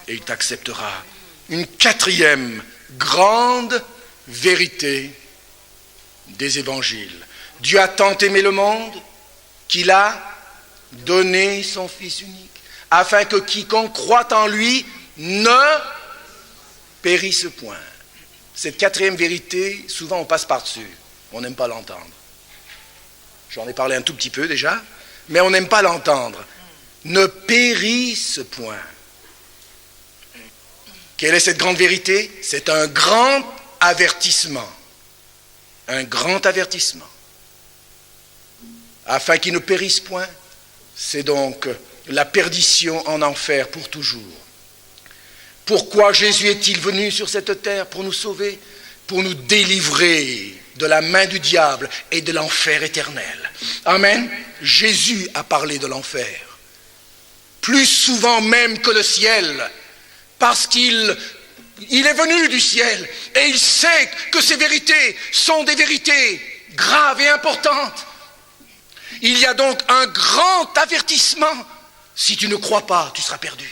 et il t'acceptera. Une quatrième grande vérité des évangiles. Dieu a tant aimé le monde qu'il a donné son Fils unique, afin que quiconque croit en lui ne périsse point. Cette quatrième vérité, souvent on passe par-dessus, on n'aime pas l'entendre. J'en ai parlé un tout petit peu déjà, mais on n'aime pas l'entendre. Ne périsse point. Quelle est cette grande vérité? C'est un grand avertissement. Un grand avertissement. Afin qu'il ne périsse point, c'est donc la perdition en enfer pour toujours. Pourquoi Jésus est-il venu sur cette terre? Pour nous sauver, pour nous délivrer de la main du diable et de l'enfer éternel. Amen. Jésus a parlé de l'enfer. Plus souvent même que le ciel, parce qu'il est venu du ciel et il sait que ces vérités sont des vérités graves et importantes. Il y a donc un grand avertissement. Si tu ne crois pas, tu seras perdu.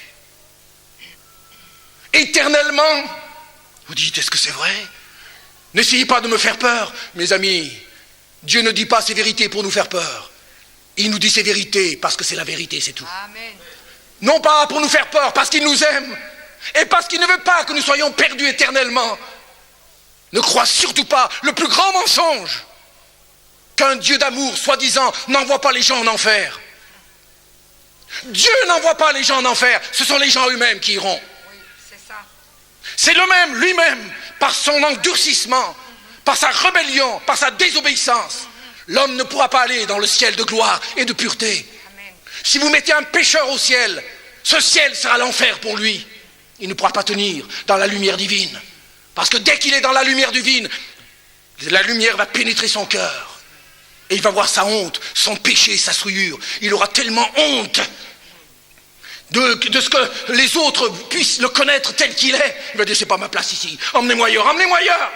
Éternellement. Vous dites, est-ce que c'est vrai? N'essayez pas de me faire peur, mes amis. Dieu ne dit pas ces vérités pour nous faire peur. Il nous dit ces vérités parce que c'est la vérité, c'est tout. Amen. Non pas pour nous faire peur, parce qu'il nous aime et parce qu'il ne veut pas que nous soyons perdus éternellement. Ne crois surtout pas le plus grand mensonge, qu'un Dieu d'amour, soi-disant, n'envoie pas les gens en enfer. Dieu n'envoie pas les gens en enfer, ce sont les gens eux-mêmes qui iront. Oui, c'est ça. C'est le même, lui-même, par son endurcissement, par sa rébellion, par sa désobéissance. L'homme ne pourra pas aller dans le ciel de gloire et de pureté. Amen. Si vous mettez un pécheur au ciel, ce ciel sera l'enfer pour lui. Il ne pourra pas tenir dans la lumière divine. Parce que dès qu'il est dans la lumière divine, la lumière va pénétrer son cœur. Et il va voir sa honte, son péché, sa souillure. Il aura tellement honte de ce que les autres puissent le connaître tel qu'il est. Il va dire, c'est pas ma place ici. Emmenez-moi ailleurs, emmenez-moi ailleurs.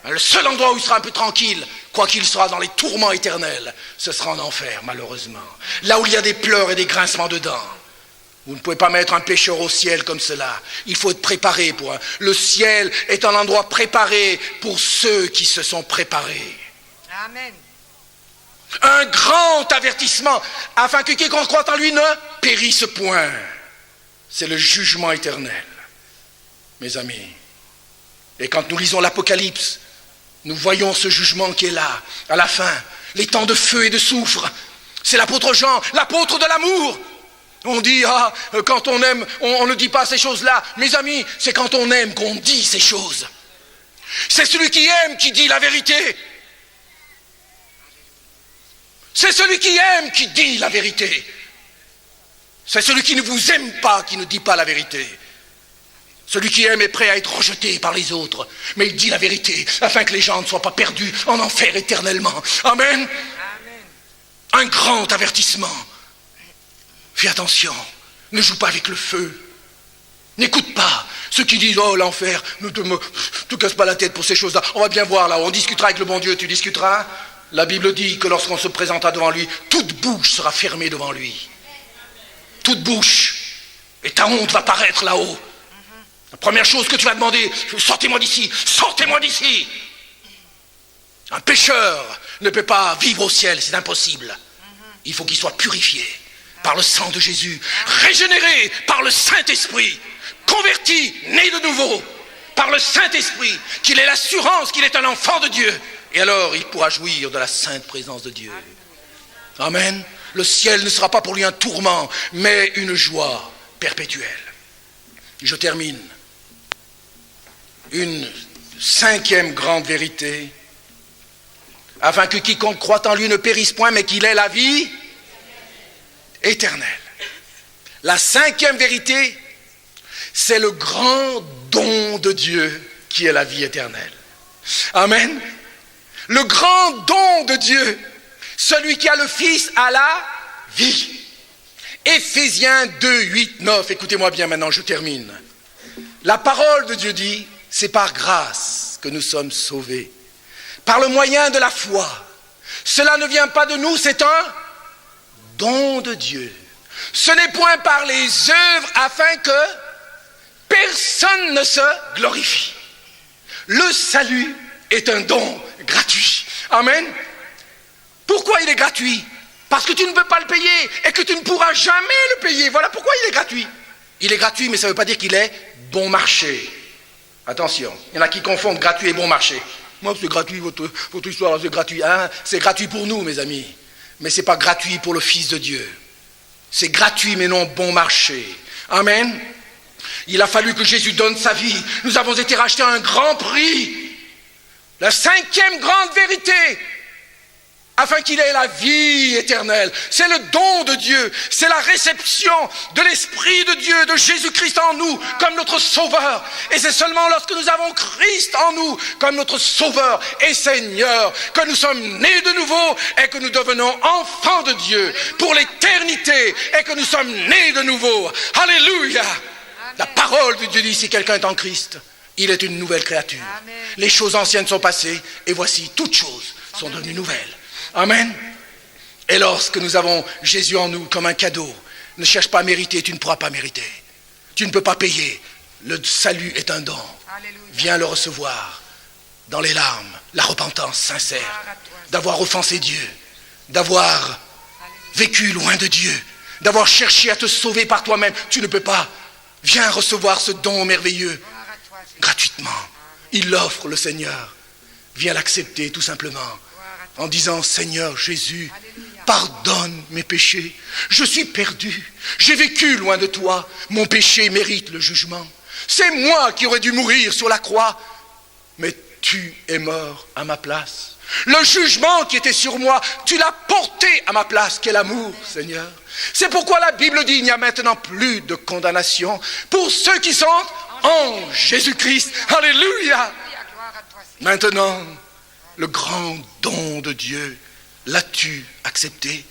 Le seul endroit où il sera un peu tranquille, Quoi qu'il sera dans les tourments éternels, ce sera en enfer, malheureusement. Là où il y a des pleurs et des grincements de dents. Vous ne pouvez pas mettre un pécheur au ciel comme cela. Il faut être préparé pour un... Le ciel est un endroit préparé pour ceux qui se sont préparés. Amen. Un grand avertissement, afin que quiconque croit en lui ne périsse point. C'est le jugement éternel, mes amis. Et quand nous lisons l'Apocalypse, nous voyons ce jugement qui est là, à la fin, les temps de feu et de soufre. C'est l'apôtre Jean, l'apôtre de l'amour. On dit, quand on aime, on ne dit pas ces choses-là. Mes amis, c'est quand on aime qu'on dit ces choses. C'est celui qui aime qui dit la vérité. C'est celui qui aime qui dit la vérité. C'est celui qui ne vous aime pas qui ne dit pas la vérité. Celui qui aime est prêt à être rejeté par les autres, mais il dit la vérité, afin que les gens ne soient pas perdus en enfer éternellement. Amen. Amen. Un grand avertissement. Fais attention, ne joue pas avec le feu. N'écoute pas ceux qui disent, oh l'enfer, ne te casse pas la tête pour ces choses-là. On va bien voir là, on discutera avec le bon Dieu, tu discuteras. La Bible dit que lorsqu'on se présentera devant lui, toute bouche sera fermée devant lui. Toute bouche. Et ta honte va paraître là-haut. La première chose que tu vas demander, sortez-moi d'ici, sortez-moi d'ici. Un pécheur ne peut pas vivre au ciel, c'est impossible. Il faut qu'il soit purifié par le sang de Jésus, régénéré par le Saint-Esprit, converti, né de nouveau par le Saint-Esprit, qu'il ait l'assurance qu'il est un enfant de Dieu. Et alors, il pourra jouir de la sainte présence de Dieu. Amen. Le ciel ne sera pas pour lui un tourment, mais une joie perpétuelle. Je termine. Une cinquième grande vérité, afin que quiconque croit en lui ne périsse point, mais qu'il ait la vie éternelle. La cinquième vérité, c'est le grand don de Dieu qui est la vie éternelle. Amen. Le grand don de Dieu, celui qui a le Fils a la vie. Éphésiens 2, 8, 9, écoutez-moi bien maintenant, je termine. La parole de Dieu dit, c'est par grâce que nous sommes sauvés, par le moyen de la foi. Cela ne vient pas de nous, c'est un don de Dieu. Ce n'est point par les œuvres afin que personne ne se glorifie. Le salut est un don gratuit. Amen. Pourquoi il est gratuit? Parce que tu ne peux pas le payer et que tu ne pourras jamais le payer. Voilà pourquoi il est gratuit. Il est gratuit, mais ça ne veut pas dire qu'il est bon marché. Attention, il y en a qui confondent gratuit et bon marché. Moi, c'est gratuit, votre histoire, c'est gratuit. Hein? C'est gratuit pour nous, mes amis. Mais ce n'est pas gratuit pour le Fils de Dieu. C'est gratuit, mais non bon marché. Amen. Il a fallu que Jésus donne sa vie. Nous avons été rachetés à un grand prix. La cinquième grande vérité, afin qu'il ait la vie éternelle. C'est le don de Dieu. C'est la réception de l'Esprit de Dieu, de Jésus-Christ en nous, comme notre Sauveur. Et c'est seulement lorsque nous avons Christ en nous, comme notre Sauveur et Seigneur, que nous sommes nés de nouveau et que nous devenons enfants de Dieu pour l'éternité et que nous sommes nés de nouveau. Alléluia! La parole de Dieu dit, si quelqu'un est en Christ, il est une nouvelle créature. Amen. Les choses anciennes sont passées et voici, toutes choses sont devenues nouvelles. Amen. Et lorsque nous avons Jésus en nous comme un cadeau, ne cherche pas à mériter, tu ne pourras pas mériter. Tu ne peux pas payer. Le salut est un don. Alléluia. Viens le recevoir dans les larmes, la repentance sincère, d'avoir offensé Dieu, d'avoir vécu loin de Dieu, d'avoir cherché à te sauver par toi-même. Tu ne peux pas. Viens recevoir ce don merveilleux gratuitement. Il l'offre, le Seigneur. Viens l'accepter tout simplement en disant, Seigneur Jésus, pardonne mes péchés. Je suis perdu. J'ai vécu loin de toi. Mon péché mérite le jugement. C'est moi qui aurais dû mourir sur la croix. Mais tu es mort à ma place. Le jugement qui était sur moi, tu l'as porté à ma place. Quel amour, Seigneur. C'est pourquoi la Bible dit, il n'y a maintenant plus de condamnation pour ceux qui sont en Jésus-Christ. Alléluia. Maintenant, le grand don de Dieu, l'as-tu accepté?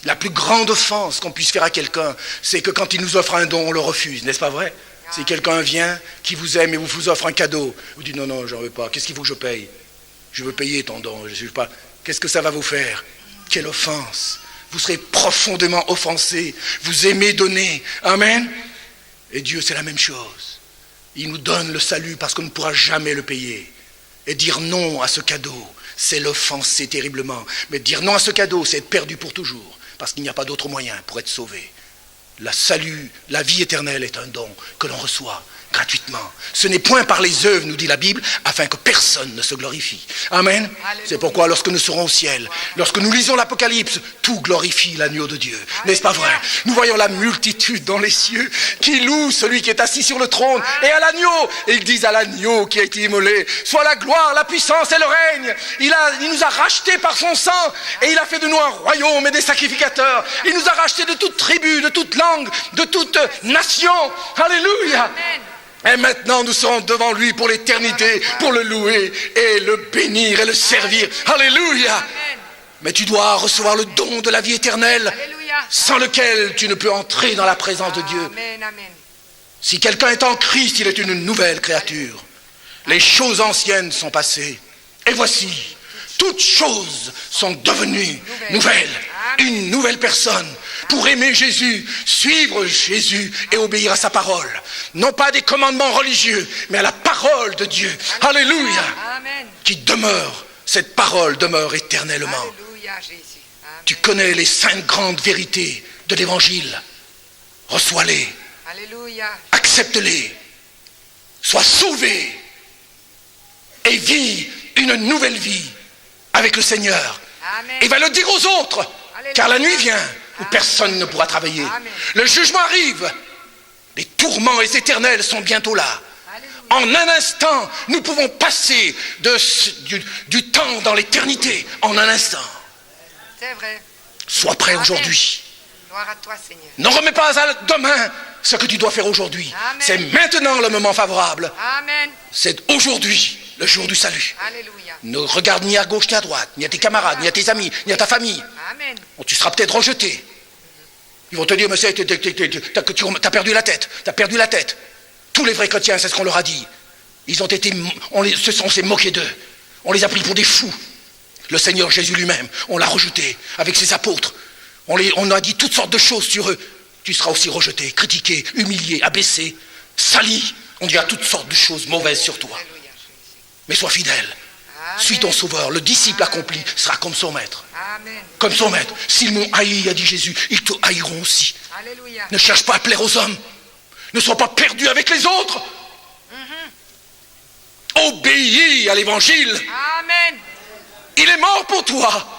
La plus grande offense qu'on puisse faire à quelqu'un, c'est que quand il nous offre un don, on le refuse, n'est-ce pas vrai? Si quelqu'un vient, qui vous aime et vous offre un cadeau, vous dites non, j'en veux pas, qu'est-ce qu'il faut que je paye? Je veux payer ton don. Je sais pas. Qu'est-ce que ça va vous faire? Quelle offense. Vous serez profondément offensés. Vous aimez donner. Amen. Et Dieu, c'est la même chose. Il nous donne le salut parce qu'on ne pourra jamais le payer. Et dire non à ce cadeau, c'est l'offenser terriblement. Mais dire non à ce cadeau, c'est être perdu pour toujours. Parce qu'il n'y a pas d'autre moyen pour être sauvé. La salut, la vie éternelle est un don que l'on reçoit gratuitement. Ce n'est point par les œuvres, nous dit la Bible, afin que personne ne se glorifie. Amen. Alléluia. C'est pourquoi lorsque nous serons au ciel, lorsque nous lisons l'Apocalypse, tout glorifie l'agneau de Dieu. N'est-ce pas vrai? Nous voyons la multitude dans les cieux qui loue celui qui est assis sur le trône et à l'agneau. Et ils disent à l'agneau qui a été immolé, soit la gloire, la puissance et le règne. Il nous a rachetés par son sang et il a fait de nous un royaume et des sacrificateurs. Il nous a rachetés de toute tribu, de toute langue, de toute nation. Alléluia. Amen. Et maintenant nous serons devant lui pour l'éternité, pour le louer et le bénir et le servir. Alléluia. Amen. Mais tu dois recevoir le don de la vie éternelle, alléluia, sans lequel tu ne peux entrer dans la présence de Dieu. Amen, amen. Si quelqu'un est en Christ, il est une nouvelle créature. Les choses anciennes sont passées. Et voici, toutes choses sont devenues nouvelles. Une nouvelle personne pour aimer Jésus, suivre Jésus et obéir à sa parole. Non pas des commandements religieux, mais à la parole de Dieu. Alléluia. Amen. Qui demeure, cette parole demeure éternellement. Alléluia, Jésus. Amen. Tu connais les 5 grandes vérités de l'Évangile. Reçois-les. Alléluia. Accepte-les. Sois sauvé. Et vis une nouvelle vie avec le Seigneur. Amen. Et va le dire aux autres. Alléluia. Car la nuit vient où personne ne pourra travailler. Amen. Le jugement arrive. Les tourments éternels sont bientôt là. Alléluia. En un instant, nous pouvons passer du temps dans l'éternité. En un instant. C'est vrai. Sois prêt aujourd'hui. Gloire à toi, Seigneur. Ne remets pas à demain ce que tu dois faire aujourd'hui. Amen. C'est maintenant le moment favorable. Amen. C'est aujourd'hui le jour du salut. Alléluia. Ne regarde ni à gauche ni à droite, ni à tes camarades, ni à tes amis, ni à ta famille. Amen. Bon, tu seras peut-être rejeté. Ils vont te dire, mais t'as perdu la tête, t'as perdu la tête. Tous les vrais chrétiens, c'est ce qu'on leur a dit. On s'est moqué d'eux. On les a pris pour des fous. Le Seigneur Jésus lui-même, on l'a rejeté avec ses apôtres. On a dit toutes sortes de choses sur eux. Tu seras aussi rejeté, critiqué, humilié, abaissé, sali. On dira toutes sortes de choses mauvaises sur toi. Mais sois fidèle. Amen. Suis ton sauveur. Le disciple accompli sera comme son maître. Amen. Comme son maître. S'ils m'ont haï, a dit Jésus, ils te haïront aussi. Alléluia. Ne cherche pas à plaire aux hommes. Ne sois pas perdu avec les autres. Obéis à l'évangile. Amen. Il est mort pour toi.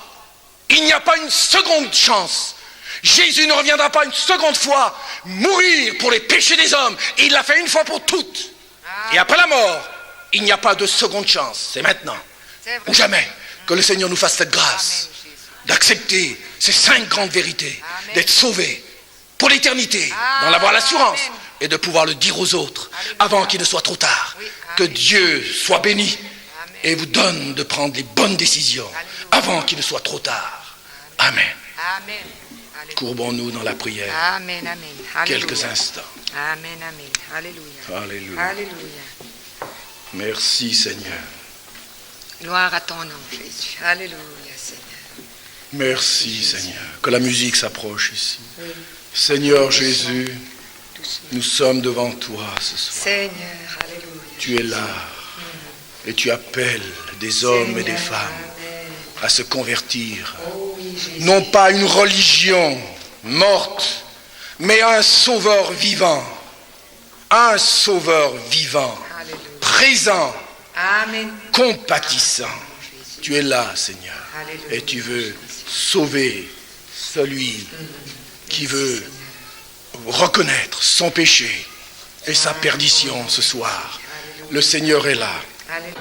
Il n'y a pas une seconde chance. Jésus ne reviendra pas une seconde fois mourir pour les péchés des hommes. Il l'a fait une fois pour toutes. Amen. Et après la mort, il n'y a pas de seconde chance. C'est maintenant ou jamais que le Seigneur nous fasse cette grâce. Amen, d'accepter ces 5 grandes vérités. Amen. D'être sauvés pour l'éternité, d'en avoir l'assurance et de pouvoir le dire aux autres. Amen. Avant qu'il ne soit trop tard. Oui. Que Dieu soit béni. Amen. Et vous donne de prendre les bonnes décisions. Amen. Avant qu'il ne soit trop tard. Amen. Amen. Courbons-nous dans la prière. Amen, amen. Quelques instants. Amen, amen. Alléluia. Alléluia. Alléluia. Merci Seigneur. Gloire à ton nom, Jésus. Alléluia, Seigneur. Merci Seigneur. Que la musique s'approche ici. Oui. Seigneur Jésus, nous sommes devant toi ce soir. Seigneur, alléluia. Tu es là et tu appelles des hommes Seigneur, et des femmes à se convertir. Oh, oui, non pas une religion morte, mais un sauveur vivant. Un sauveur vivant. Alléluia. Présent. Amen. Compatissant. Tu es là, Seigneur. Alléluia. Et tu veux sauver celui qui veut reconnaître son péché et sa perdition ce soir. Alléluia. Le Seigneur est là. Alléluia.